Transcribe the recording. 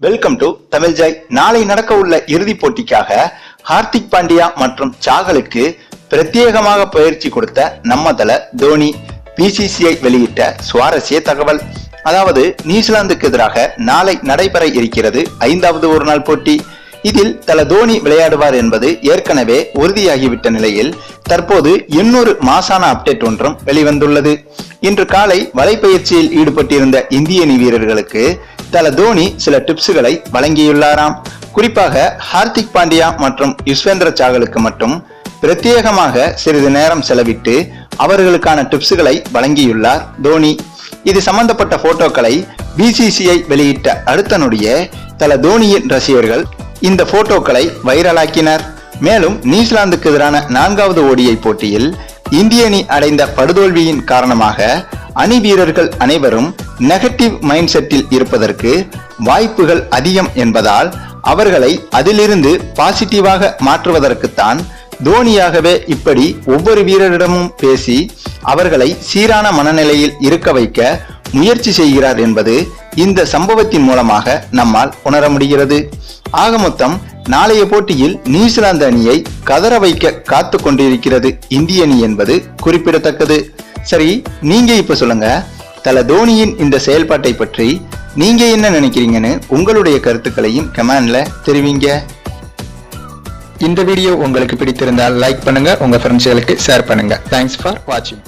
Welcome to Tamil Joy. நாளை நடக்க உள்ள இறுதிப் போட்டிக்காக ஹார்திக் பாண்டியா மற்றும் சாகலுக்கு பிரத்யேகமாக பயிற்சி கொடுத்த நம்ம தல தோனி பிசிசிஐ வெளியிட்ட சுவாரஸ்ய தகவல். அதாவது நியூசிலாந்துக்கு எதிராக நாளை நடைபெற இருக்கிறது 5வது ஒருநாள் போட்டி. இதில் தல தோனி விளையாடுவார் என்பது ஏற்கனவே உறுதியாகிவிட்ட நிலையில் தற்போது இன்னொரு மாசான அப்டேட் ஒன்றும் வெளிவந்துள்ளது. இன்று காலை வலைப்பயிற்சியில் ஈடுபட்டிருந்த இந்திய அணி வீரர்களுக்கு தல தோனி சில டிப்ஸ்களை வழங்கியுள்ளாராம். குறிப்பாக ஹார்திக் பாண்டியா மற்றும் யுஸ்வேந்திர சாகலுக்கு மட்டும் பிரத்யேகமாக சிறிது நேரம் செலவிட்டு அவர்களுக்கான டிப்ஸ்களை வழங்கியுள்ளார் தோனி. இது சம்பந்தப்பட்ட போட்டோக்களை பிசிசிஐ வெளியிட்ட அடுத்த நொடியே தல தோனியின் ரசிகர்கள் இந்த போட்டோக்களை வைரலாக்கினர். மேலும் நியூசிலாந்துக்கு எதிரான 4வது ODI போட்டியில் இந்திய அணி அடைந்த படுதோல்வியின் காரணமாக அணி வீரர்கள் அனைவரும் நெகட்டிவ் மைண்ட் செட்டில் இருப்பதற்கு வாய்ப்புகள் அதிகம் என்பதால் அவர்களை அதிலிருந்து பாசிட்டிவாக மாற்றுவதற்குத்தான் தோனியாகவே இப்படி ஒவ்வொரு வீரரிடமும் பேசி அவர்களை சீரான மனநிலையில் இருக்க வைக்க முயற்சி செய்கிறார் என்பது இந்த சம்பவத்தின் மூலமாக நம்மால் உணர முடிகிறது. ஆக மொத்தம் நாளைய போட்டியில் நியூசிலாந்து அணியை கதற வைக்க காத்து கொண்டிருக்கிறது இந்திய அணி என்பது குறிப்பிடத்தக்கது. சரி, நீங்க இப்ப சொல்லுங்க, தல தோனியின் இந்த செயல்பாட்டை பற்றி நீங்க என்ன நினைக்கிறீங்கன்னு உங்களுடைய கருத்துக்களையும் கமெண்ட்ல தெரிவிங்க. இந்த வீடியோ உங்களுக்கு பிடித்திருந்தால் லைக் பண்ணுங்க, உங்க ஃப்ரெண்ட்ஸ்களுக்கு ஷேர் பண்ணுங்க. தேங்க்ஸ் ஃபார் வாட்சிங்.